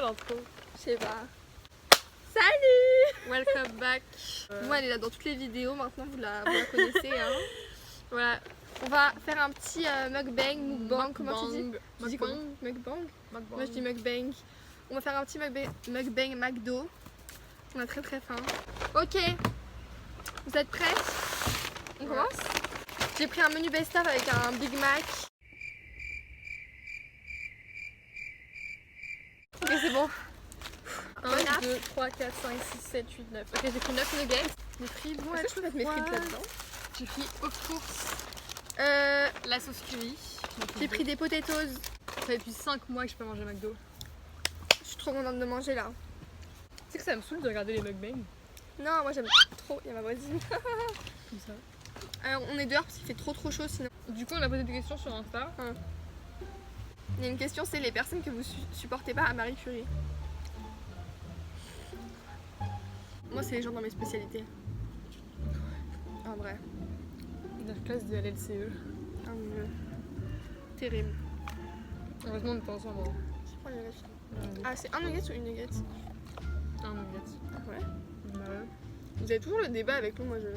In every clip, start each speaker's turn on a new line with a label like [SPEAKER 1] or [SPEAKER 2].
[SPEAKER 1] l'intro?
[SPEAKER 2] Je sais pas. Salut!
[SPEAKER 1] Welcome back.
[SPEAKER 2] Moi elle est là dans toutes les vidéos, maintenant vous la connaissez. Hein. Voilà. On va faire un petit mukbang, comment tu dis? Tu dis comment? Mukbang? Moi je dis mukbang. On va faire un petit mukbang McDo. On a très très faim. Ok. Vous êtes prêts? On commence? J'ai pris un menu best-of avec un Big Mac. Ok, c'est bon.
[SPEAKER 1] 1, 2, 3, 4, 5, 6, 7, 8, 9. Ok, j'ai pris 9 nuggets.
[SPEAKER 2] Les frites, bon, est-ce que je peux mettre mes frites là-dedans?
[SPEAKER 1] J'ai pris aux courses la sauce curry.
[SPEAKER 2] J'ai pris des potatoes.
[SPEAKER 1] Ça fait depuis 5 mois que je peux manger McDo.
[SPEAKER 2] Je suis trop contente de manger là.
[SPEAKER 1] Tu sais que ça me saoule de regarder les mukbangs?
[SPEAKER 2] Non, moi j'aime trop. Il y a ma voisine.
[SPEAKER 1] Comme ça.
[SPEAKER 2] Alors, on est dehors parce qu'il fait trop chaud sinon.
[SPEAKER 1] Du coup, on a posé des questions sur Insta.
[SPEAKER 2] Il y a une question, c'est les personnes que vous supportez pas à Marie Curie. Moi, c'est les gens dans mes spécialités. En vrai.
[SPEAKER 1] La classe de LLCE.
[SPEAKER 2] Ah mon dieu. Terrible.
[SPEAKER 1] Heureusement, on était ensemble. Hein.
[SPEAKER 2] Je prends les nuggets. Ah, c'est un nugget ou une nugget?
[SPEAKER 1] Un nugget.
[SPEAKER 2] Ouais.
[SPEAKER 1] Bah ouais.
[SPEAKER 2] Vous avez toujours le débat avec nous, moi je.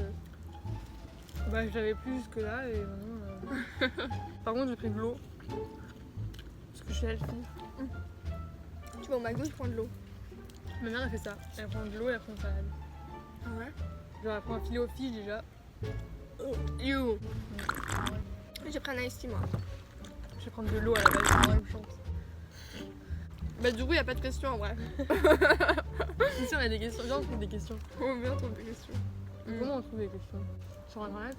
[SPEAKER 1] Bah, je l'avais plus jusque là et maintenant. Par contre, j'ai pris de l'eau. Parce que je suis healthy.
[SPEAKER 2] Tu vas au McDo, tu prends de l'eau.
[SPEAKER 1] Ma mère, elle fait ça. Elle prend de l'eau et elle prend une salade.
[SPEAKER 2] Ah ouais?
[SPEAKER 1] Genre, elle prend un filet aux fiches déjà.
[SPEAKER 2] Oh, you! J'ai pris un iced tea, moi.
[SPEAKER 1] Je vais prendre de l'eau à la base, c'est la même chance.
[SPEAKER 2] Bah, du coup, il a pas de questions en vrai.
[SPEAKER 1] Ici, on a des questions. Viens, on trouve des questions.
[SPEAKER 2] On vient trouver des questions.
[SPEAKER 1] Comment on trouve des questions? Sur internet?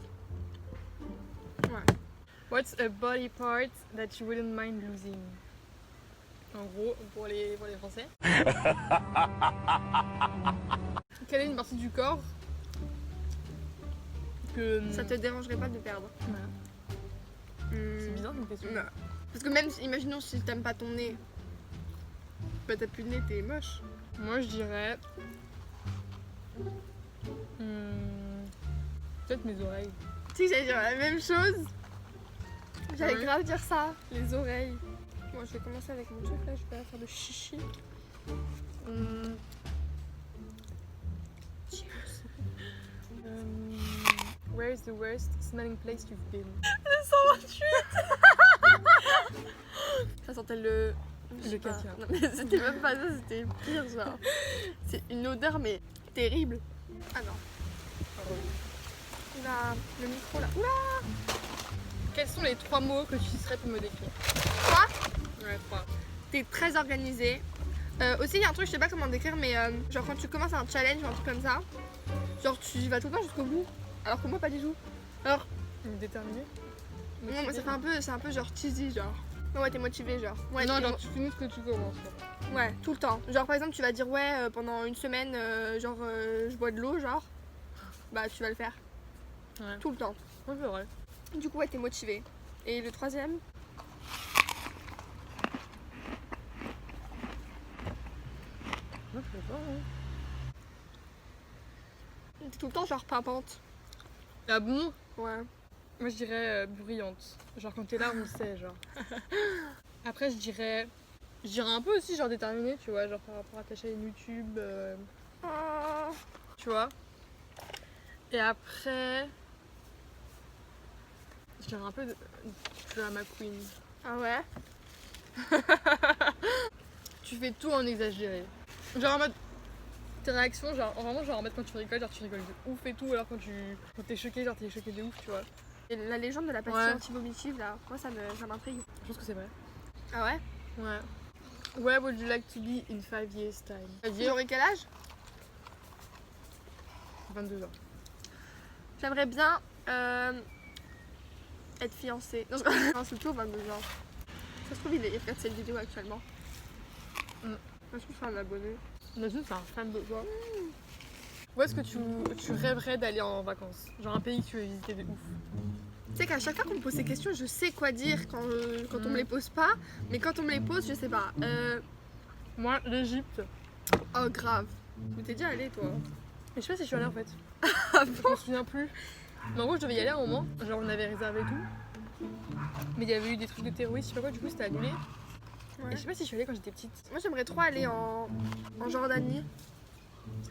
[SPEAKER 2] Ouais.
[SPEAKER 1] What's a body part that you wouldn't mind losing? En gros, pour les Français. Quelle est une partie du corps que
[SPEAKER 2] Ça te dérangerait pas de perdre?
[SPEAKER 1] C'est bizarre comme question.
[SPEAKER 2] Non. Parce que même, imaginons si t'aimes pas ton nez, bah t'as plus de nez, t'es moche.
[SPEAKER 1] Moi, je dirais peut-être mes oreilles.
[SPEAKER 2] Tu sais, j'allais dire la même chose. J'allais
[SPEAKER 1] Ouais.
[SPEAKER 2] grave dire ça, les oreilles. Bon, je vais commencer avec mon truc là, je vais faire de chichi.
[SPEAKER 1] Where is the worst smelling place you've been?
[SPEAKER 2] Le 128. Ça sentait le
[SPEAKER 1] caca.
[SPEAKER 2] Non, mais c'était même pas ça, c'était pire genre. C'est une odeur mais terrible. Ah non. Oula, le micro là. Oula.
[SPEAKER 1] Quels sont les 3 mots que tu serais pour me décrire?
[SPEAKER 2] 3.
[SPEAKER 1] Ouais, 3.
[SPEAKER 2] T'es très organisé. Aussi, il y a un truc, je sais pas comment décrire, mais genre quand tu commences un challenge ou un truc comme ça, genre tu y vas tout le temps jusqu'au bout. Alors que moi, pas du tout. Alors,
[SPEAKER 1] Déterminé?
[SPEAKER 2] non, mais ça fait c'est un peu genre cheesy, genre. Ouais, t'es motivé, genre. Ouais,
[SPEAKER 1] non,
[SPEAKER 2] t'es
[SPEAKER 1] genre tu finis ce que tu commences.
[SPEAKER 2] ouais, tout le temps. Genre, par exemple, tu vas dire, ouais, pendant une semaine, je bois de l'eau, genre. Bah, tu vas le faire.
[SPEAKER 1] Ouais.
[SPEAKER 2] Tout le temps.
[SPEAKER 1] Ouais, c'est vrai.
[SPEAKER 2] Du coup, ouais, t'es motivé. Et le troisième?
[SPEAKER 1] Moi, je sais pas. Hein.
[SPEAKER 2] T'es tout le temps, genre, pimpante.
[SPEAKER 1] Ah bon?
[SPEAKER 2] Ouais.
[SPEAKER 1] Moi, je dirais bruyante. Genre, quand t'es là, on le sait, genre. Après, je dirais un peu aussi, genre, déterminée, tu vois, genre, par rapport à ta chaîne YouTube.
[SPEAKER 2] Ah.
[SPEAKER 1] Tu vois. Et après, je dirais un peu de drama queen.
[SPEAKER 2] Ah ouais?
[SPEAKER 1] Tu fais tout en exagéré. Genre en mode, tes réactions, genre vraiment genre en mode quand tu rigoles, genre tu rigoles de ouf et tout, alors quand t'es choqué, genre t'es choqué de ouf, tu vois.
[SPEAKER 2] Et la légende de la pastille
[SPEAKER 1] Ouais.
[SPEAKER 2] anti-vomitive, là, moi, ça m'intrigue.
[SPEAKER 1] Je pense que c'est vrai.
[SPEAKER 2] Ah ouais?
[SPEAKER 1] Ouais. Where would you like to be in 5 years time? Vas-y,
[SPEAKER 2] J'aurais quel âge?
[SPEAKER 1] 22 ans.
[SPEAKER 2] J'aimerais bien être fiancée. Non, non, c'est toujours 22 ans. Ça se trouve, il regarde cette vidéo actuellement. Est-ce que je suis un abonné?
[SPEAKER 1] Imagine, c'est un fan de toi. Où est-ce que tu rêverais d'aller en vacances? Genre un pays que tu veux visiter de ouf.
[SPEAKER 2] Tu sais qu'à chaque fois qu'on me pose ces questions, je sais quoi dire quand on me les pose pas. Mais quand on me les pose, je sais pas.
[SPEAKER 1] Moi, l'Égypte.
[SPEAKER 2] Oh, grave. Mais t'es déjà allée, toi?
[SPEAKER 1] Mais je sais pas si je suis allée en fait.
[SPEAKER 2] Ah
[SPEAKER 1] Je m'en souviens plus. Mais en gros, je devais y aller à un moment. Genre, on avait réservé tout. Mais il y avait eu des trucs de terroristes, je sais pas quoi, du coup, c'était annulé. Et je sais pas si je suis allée quand j'étais petite.
[SPEAKER 2] Moi j'aimerais trop aller en Jordanie.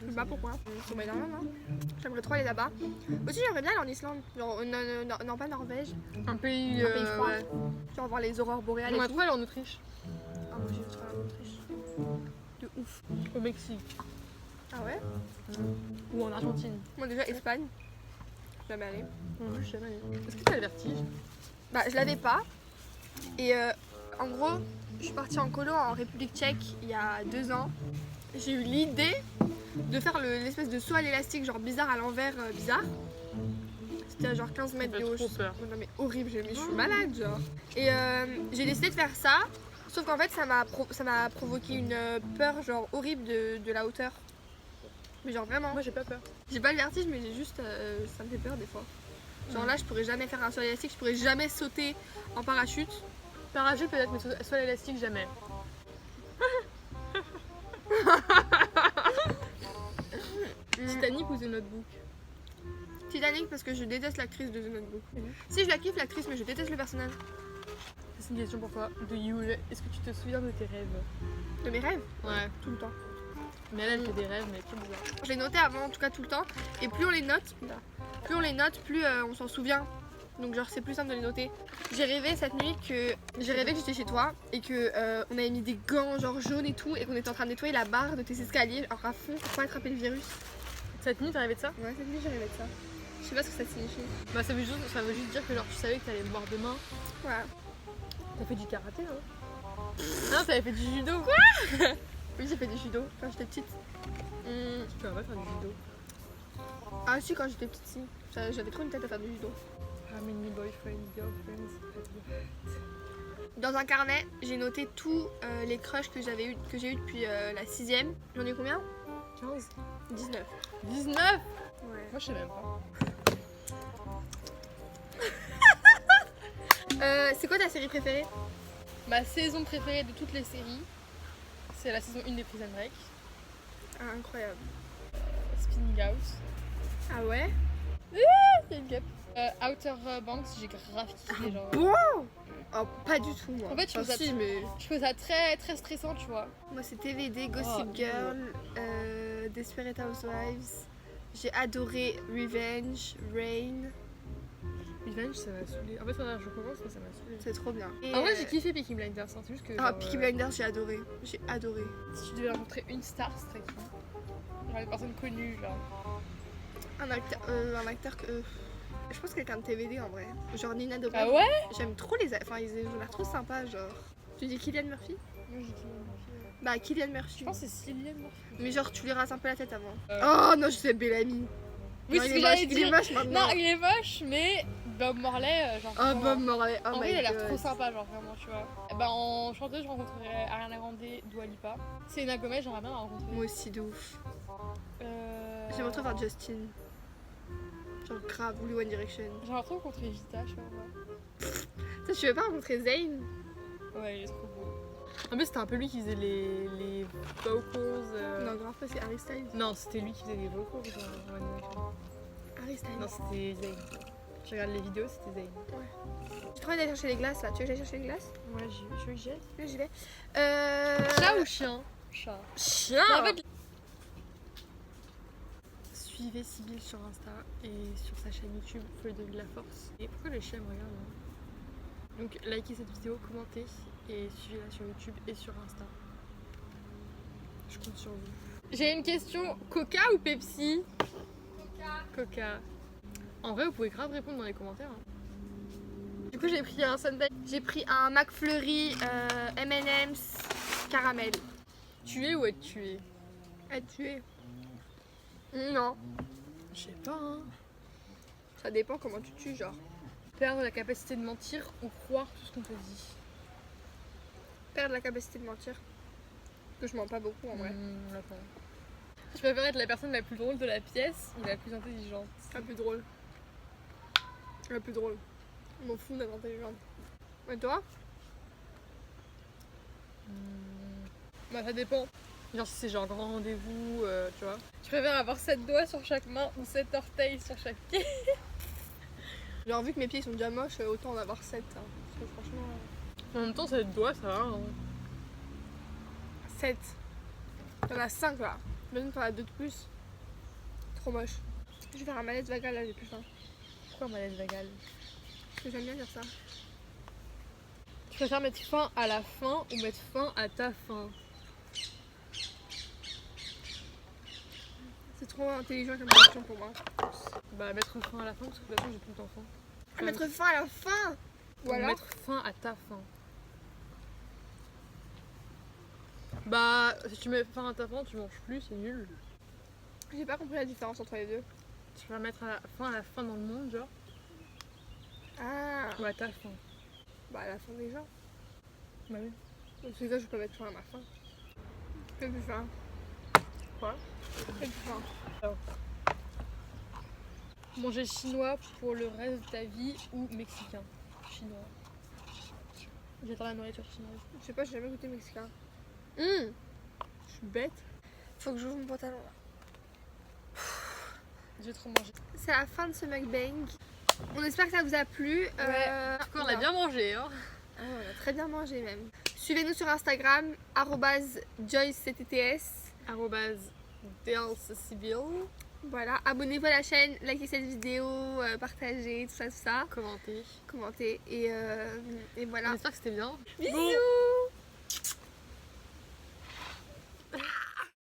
[SPEAKER 2] Je sais pas pourquoi. Sur mes darons, hein. J'aimerais trop aller là-bas. Aussi j'aimerais bien aller en Islande. Genre, non, pas Norvège.
[SPEAKER 1] Un pays
[SPEAKER 2] froid.
[SPEAKER 1] ouais.
[SPEAKER 2] Genre voir les aurores boréales.
[SPEAKER 1] On
[SPEAKER 2] et
[SPEAKER 1] a
[SPEAKER 2] tout.
[SPEAKER 1] trop allé en Autriche.
[SPEAKER 2] Ah moi j'ai trop aller en Autriche. De ouf.
[SPEAKER 1] Au Mexique.
[SPEAKER 2] Ah ouais?
[SPEAKER 1] Ou en Argentine.
[SPEAKER 2] Moi déjà Espagne. Jamais allé.
[SPEAKER 1] Je suis jamais allée. Est-ce que t'as le vertige?
[SPEAKER 2] Bah je l'avais pas. Et en gros, je suis partie en colo en République tchèque il y a 2 ans. J'ai eu l'idée de faire l'espèce de saut à l'élastique genre bizarre à l'envers bizarre. C'était à genre 15 mètres de haut.
[SPEAKER 1] Trop peur.
[SPEAKER 2] Non mais horrible, je suis malade genre. Et j'ai décidé de faire ça, sauf qu'en fait ça m'a provoqué une peur genre horrible de la hauteur. Mais genre vraiment.
[SPEAKER 1] Moi j'ai pas peur.
[SPEAKER 2] J'ai pas le vertige mais j'ai juste ça me fait peur des fois. Genre là je pourrais jamais faire un saut à l'élastique, je pourrais jamais sauter en parachute.
[SPEAKER 1] Parachute peut-être, mais soit l'élastique jamais. Titanic ou The Notebook?
[SPEAKER 2] Titanic parce que je déteste l'actrice de The Notebook. Si je la kiffe l'actrice mais je déteste le personnage.
[SPEAKER 1] C'est une question pour toi. Est-ce que tu te souviens de tes rêves?
[SPEAKER 2] De mes rêves?
[SPEAKER 1] Ouais.
[SPEAKER 2] Tout le temps.
[SPEAKER 1] Mais elle fait des rêves, mais trop bizarre.
[SPEAKER 2] Je les notais avant en tout cas tout le temps. Et plus on les note, plus on s'en souvient. Donc genre c'est plus simple de les noter. J'ai rêvé cette nuit que j'étais chez toi et que on avait mis des gants genre jaunes et tout et qu'on était en train de nettoyer la barre de tes escaliers alors à fond pour pas attraper le virus.
[SPEAKER 1] Cette nuit t'as rêvé de ça?
[SPEAKER 2] Ouais cette nuit j'ai rêvé de ça. Je sais pas ce que ça signifie.
[SPEAKER 1] Bah ça veut juste dire que genre tu savais que t'allais mourir demain.
[SPEAKER 2] Ouais.
[SPEAKER 1] T'as fait du karaté hein? Non t'avais fait du judo. Quoi?
[SPEAKER 2] Oui j'ai fait du judo quand j'étais petite.
[SPEAKER 1] Tu peux pas faire du judo.
[SPEAKER 2] Ah si quand j'étais petite si. J'avais trop une tête à faire du judo.
[SPEAKER 1] How many boyfriends, girlfriends?
[SPEAKER 2] Dans un carnet, j'ai noté tous les crushs que j'ai eu depuis la 6ème. J'en ai combien?
[SPEAKER 1] 15?
[SPEAKER 2] 19.
[SPEAKER 1] 19?
[SPEAKER 2] Ouais.
[SPEAKER 1] Moi je sais même pas.
[SPEAKER 2] C'est quoi ta série préférée?
[SPEAKER 1] Ma saison préférée de toutes les séries, c'est la saison 1 des Prison Break.
[SPEAKER 2] Ah, incroyable.
[SPEAKER 1] Spinning Out.
[SPEAKER 2] Ah ouais?
[SPEAKER 1] Il y a une gap. Outer Banks, j'ai grave kiffé. Genre.
[SPEAKER 2] Bon? Oh, pas du tout moi.
[SPEAKER 1] En fait, je trouve ça,
[SPEAKER 2] mais...
[SPEAKER 1] très très stressant, tu vois.
[SPEAKER 2] Moi, c'est TVD, Gossip Girl, Desperate Housewives. J'ai adoré Revenge, Rain.
[SPEAKER 1] Revenge, ça m'a saoulé. En fait, je recommence, mais ça m'a saoulé.
[SPEAKER 2] C'est trop bien. Et
[SPEAKER 1] En vrai, j'ai kiffé Peaky Blinders. Hein. C'est juste que.
[SPEAKER 2] Ah, Peaky Blinders, j'ai adoré. J'ai adoré.
[SPEAKER 1] Si tu devais rencontrer une star, ce serait qui? Genre une personne connue, genre.
[SPEAKER 2] Un acteur que. Je pense quelqu'un de TVD en vrai. Genre Nina Dobrev.
[SPEAKER 1] Ah ouais?
[SPEAKER 2] J'aime trop les. Enfin, ils ont l'air trop sympas, genre. Tu dis Cillian Murphy?
[SPEAKER 1] Moi, j'ai Cillian Murphy.
[SPEAKER 2] Bah, Cillian Murphy.
[SPEAKER 1] Je pense que c'est Cillian Murphy.
[SPEAKER 2] Mais genre, tu lui rases un peu la tête avant.
[SPEAKER 1] Euh.
[SPEAKER 2] Oh non, je sais Bellamy.
[SPEAKER 1] Oui,
[SPEAKER 2] Non,
[SPEAKER 1] c'est ce
[SPEAKER 2] il
[SPEAKER 1] que
[SPEAKER 2] est
[SPEAKER 1] j'allais
[SPEAKER 2] moche, il
[SPEAKER 1] dire.
[SPEAKER 2] est moche maintenant.
[SPEAKER 1] Non, il est moche, mais Bob Marley, genre.
[SPEAKER 2] Oh,
[SPEAKER 1] vraiment,
[SPEAKER 2] Bob Marley. Oh
[SPEAKER 1] en vrai,
[SPEAKER 2] my
[SPEAKER 1] il a l'air
[SPEAKER 2] God.
[SPEAKER 1] trop sympa, genre vraiment, tu vois. Bah, en chanteuse, je rencontrerais Ariana Grande, Dua Lipa. Selena Gomez, j'aimerais bien la rencontrer.
[SPEAKER 2] Moi aussi, de ouf.
[SPEAKER 1] J'aimerais
[SPEAKER 2] J'aimerais trop voir Justin. Genre grave, ou One Direction.
[SPEAKER 1] trop rencontrer Vita, je sais pas.
[SPEAKER 2] Ça, tu veux pas rencontrer Zayn?
[SPEAKER 1] Ouais, il est trop beau. En plus, c'était un peu lui qui faisait les vocals.
[SPEAKER 2] Non, grave pas, c'est Harry Styles.
[SPEAKER 1] Non, c'était lui qui faisait les vocals. Genre, One Direction.
[SPEAKER 2] Harry Styles.
[SPEAKER 1] Non, c'était Zayn. Je regarde les vidéos, c'était Zayn.
[SPEAKER 2] J'ai trop envie d'aller chercher les glaces là. Tu veux que j'aille chercher les glaces?
[SPEAKER 1] Ouais, je veux que j'y aille.
[SPEAKER 2] Oui, j'y vais.
[SPEAKER 1] Chat ou chien? Chat.
[SPEAKER 2] Chien.
[SPEAKER 1] Non, en fait, suivez Sybille sur Insta et sur sa chaîne YouTube Feuille de la Force. Et pourquoi les chiens me regardent hein? Donc likez cette vidéo, commentez et suivez-la sur YouTube et sur Insta. Je compte sur vous. J'ai une question, Coca ou Pepsi? Coca. En vrai vous pouvez grave répondre dans les commentaires. Hein.
[SPEAKER 2] Du coup j'ai pris un sundae. J'ai pris un McFlurry M&M's caramel.
[SPEAKER 1] Tuer ou être tué?
[SPEAKER 2] À tuer. Non.
[SPEAKER 1] Je sais pas hein.
[SPEAKER 2] Ça dépend comment tu tues genre.
[SPEAKER 1] Perdre la capacité de mentir ou croire tout ce qu'on te dit?
[SPEAKER 2] Perdre la capacité de mentir. Que je mens pas beaucoup en vrai.
[SPEAKER 1] Attends. Je préfère être la personne la plus drôle de la pièce ou la plus intelligente?
[SPEAKER 2] La plus drôle. La plus drôle. Je m'en fous d'être intelligente. Et toi?
[SPEAKER 1] Bah ça dépend. Genre si c'est genre grand rendez-vous, tu vois. Tu préfères avoir 7 doigts sur chaque main ou 7 orteils sur chaque pied?
[SPEAKER 2] Genre vu que mes pieds sont déjà moches, autant en avoir 7. Hein. Parce que franchement...
[SPEAKER 1] En même temps 7 doigts ça va. Hein.
[SPEAKER 2] 7. T'en as 5 là. Imagine t'en as 2 de plus. Trop moche. Je vais faire un malaise vagal là, j'ai plus faim.
[SPEAKER 1] Pourquoi malaise vagal?
[SPEAKER 2] Parce que j'aime bien dire ça.
[SPEAKER 1] Tu préfères mettre fin à la fin ou mettre fin à ta fin?
[SPEAKER 2] C'est trop intelligent comme question pour moi.
[SPEAKER 1] Bah mettre fin à la fin parce que de toute façon j'ai plus le temps faim.
[SPEAKER 2] Ah, mettre fin à la fin.
[SPEAKER 1] Ou alors mettre fin à ta fin. Bah si tu mets fin à ta fin tu manges plus, c'est nul.
[SPEAKER 2] J'ai pas compris la différence entre les deux.
[SPEAKER 1] Tu vas mettre fin à la fin dans le monde genre.
[SPEAKER 2] Ah.
[SPEAKER 1] Ou à ta fin.
[SPEAKER 2] Bah à la fin déjà.
[SPEAKER 1] Bah oui.
[SPEAKER 2] Dans tous les cas je peux pas mettre fin à ma fin. J'ai plus faim.
[SPEAKER 1] Quoi?
[SPEAKER 2] J'ai plus faim.
[SPEAKER 1] Alors. Manger chinois pour le reste de ta vie ou mexicain? Chinois. J'adore la nourriture chinoise.
[SPEAKER 2] Je sais pas, j'ai jamais goûté mexicain. Je suis bête. Faut que j'ouvre mon pantalon là.
[SPEAKER 1] J'ai trop mangé.
[SPEAKER 2] C'est la fin de ce mukbang. On espère que ça vous a plu.
[SPEAKER 1] En tout cas, on a bien mangé. Hein.
[SPEAKER 2] Ah, on a très bien mangé même. Suivez-nous sur Instagram, @joycetts.
[SPEAKER 1] @dlcbil.
[SPEAKER 2] Voilà, abonnez-vous à la chaîne, likez cette vidéo, partagez, tout ça, tout ça.
[SPEAKER 1] Commentez.
[SPEAKER 2] Commentez et voilà.
[SPEAKER 1] On espère que c'était bien.
[SPEAKER 2] Bisous.